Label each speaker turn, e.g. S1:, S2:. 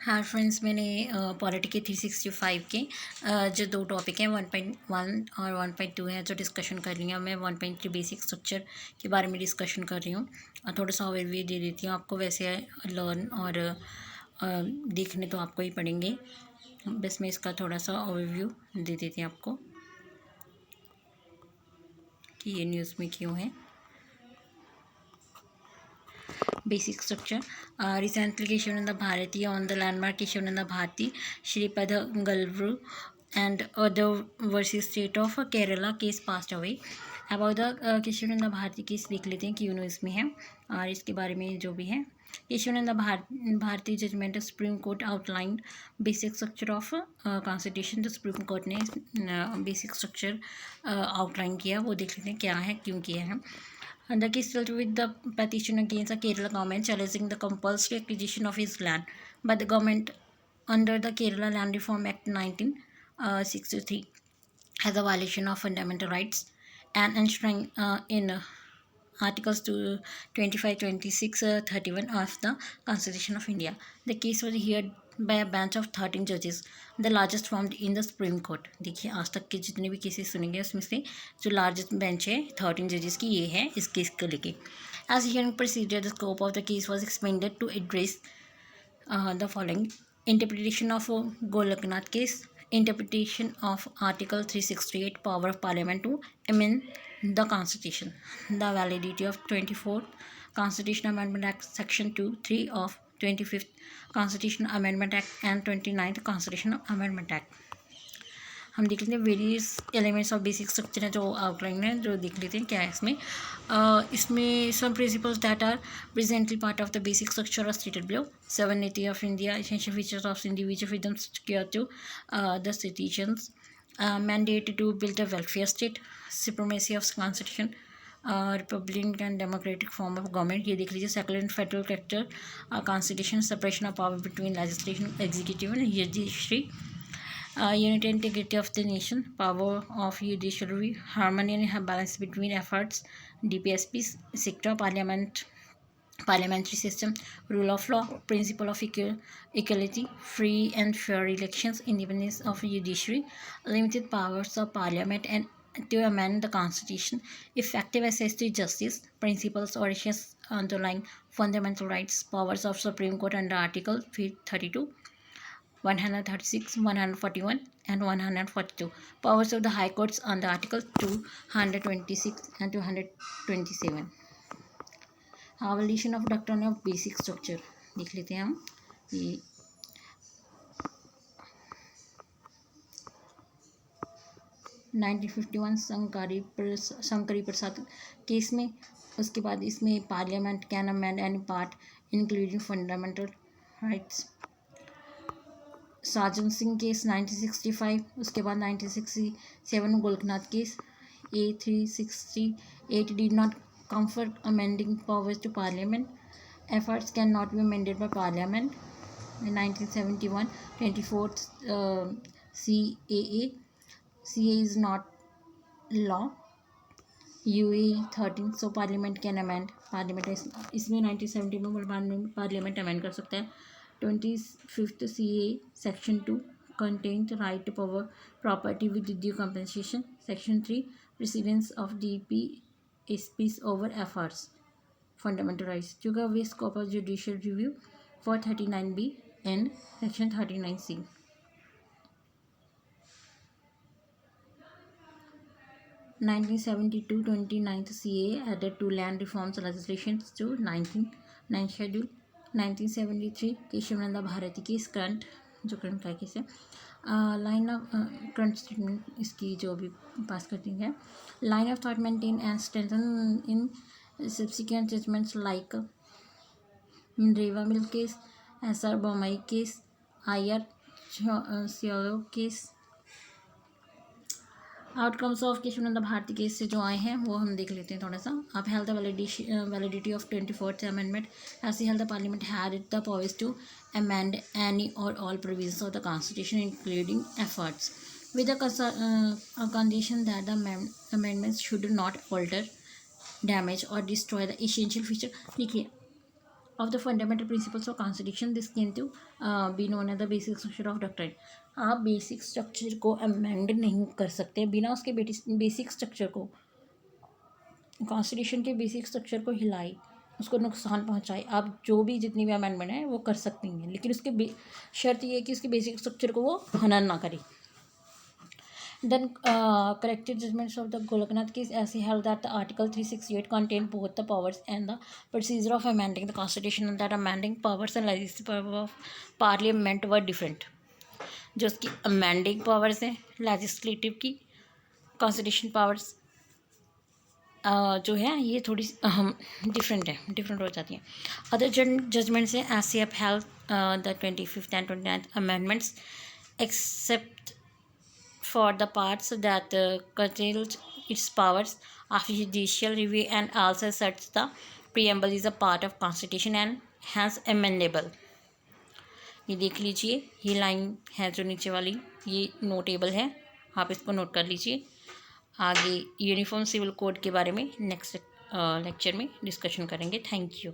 S1: हाँ फ्रेंड्स, मैंने पॉलिटी के 365 के जो दो टॉपिक हैं 1.1 और 1.2 हैं जो डिस्कशन कर रही हूँ। मैं 1.3 बेसिक स्ट्रक्चर के बारे में डिस्कशन कर रही हूँ और थोड़ा सा ओवरव्यू दे देती हूँ आपको। वैसे लर्न और देखने तो आपको ही पड़ेंगे, बस मैं इसका थोड़ा सा ओवरव्यू दे देती हूँ आपको कि ये न्यूज़ में क्यों है। Basic structure. Recently, Keshavananda Bharati on the landmark Keshavananda Bharati, Shripada Galru and other versus state of Kerala case passed away. About the Kesavananda Bharati case देख लेते हैं कि यूनो इसमें है और इसके बारे में जो भी है। Kesavananda Bharati judgment supreme court outlined basic structure of constitution. तो सुप्रीम कोर्ट ने बेसिक स्ट्रक्चर आउटलाइन किया, वो देख लेते हैं क्या है, क्यों किया है। And the case dealt with the petition against the Kerala government challenging the compulsory acquisition of his land by the government under the Kerala Land Reform Act 1963 as a violation of fundamental rights and enshrined in Articles 25, 26, 31 of the Constitution of India. The case was heard by a bench of 13 judges, the largest formed in the Supreme Court. देखिए आज तक के जितने भी cases सुने गए उसमें से जो लार्जेस्ट बेंच है 13 जजेस की, ये है इस केस को लेके। As hearing proceeded, the scope of the case was expanded to address the following: interpretation of Golaknath case, interpretation of Article 368, power of Parliament to amend the Constitution, the validity of 24th Constitutional Amendment Act, Section 2, 3 of 25th Constitutional Amendment Act and 29th Constitutional Amendment Act. हम देख लेते हैं various elements of basic structure है जो outline है, जो देख लेते हैं क्या है इसमें। इसमें some principles that are presently part of the basic structure are stated below. sovereignty of India, essential features of individual freedom secure to the citizens, mandate to build a welfare state, supremacy of constitution, Republic and democratic form of government, ये देख लीजिए। Secular and federal character, constitution, separation of power between legislation, executive and judiciary, unity and integrity of the nation, power of judiciary, harmony and balance between efforts, DPSP sector, parliamentary system, rule of law, principle of equality, free and fair elections, independence of judiciary, limited powers of parliament and to amend the constitution, effective access to justice, principles or issues underlying fundamental rights, powers of Supreme Court under Article 32, 136, 141 and 142. Powers of the High Courts under Article 226 and 227. Abolition of Doctrine of Basic Structure देख लेते हैं हम। ये 1951 शंकरी प्रसाद case में। उसके बाद इसमें parliament can amend any part including fundamental rights. Sajjan Singh case 1965। उसके बाद 1967 Golaknath case A368 did not confer amending powers to parliament. Efforts cannot be amended by parliament. In 1971 24th CAA is not law. UAE 13 so parliament can amend. Parliament इसमें 1970 में parliament amend कर सकता है। 25th CA Section 2 contains the right to property with due compensation. Section 3 precedence of DPSPs over efforts, fundamental rights. चुका वे scope of judicial review for 39B and Section 39C. 1972 29th CA added to land reforms legislation to 9 schedule. 1973 Keshavananda Bharti की current का case है। Line of current statement इसकी जो भी पास करती है। Line of thought maintain and strengthen in subsequent judgments like रेवा mill case, SR Bommai case, IR Coelho case. Outcomes of Kesavananda Bharati case से जो आए हैं वो हम देख लेते हैं थोड़ा सा। अब held validity of 24th amendment, as held the parliament had the powers to amend any or all provisions of the constitution including efforts with a condition that the amendments should not alter, damage or destroy the essential feature। देखिए of the fundamental principles of constitution. This came to be known as the basic structure of doctrine. आप basic structure को amend नहीं कर सकते बिना उसके basic structure को, constitution के बेसिक स्ट्रक्चर को हिलाए, उसको नुकसान पहुंचाए। आप जो भी जितनी भी अमेंडमेंट है वो कर सकती हैं, लेकिन उसके शर्त ये है कि उसके बेसिक स्ट्रक्चर को वो हनन ना करे। Then corrected judgments of the Goloknath case as he held that the Article 368 contained both the powers and the procedure of amending the constitution, and that amending powers and legislative power of parliament were different. जो उसकी amending powers हैं, legislative की, constitution powers जो है ये थोड़ी different हो जाती हैं। अदर जजमेंट्स हैं S C F held the 25th and 29th amendments except for the parts that curtailed its powers after judicial review, and also asserts the preamble is a part of constitution and hence amendable. ये देख लीजिए, ये line है जो नीचे वाली, ये notable है, आप इसको नोट कर लीजिए। आगे यूनिफॉर्म सिविल कोड के बारे में नेक्स्ट लेक्चर में डिस्कशन करेंगे। Thank you.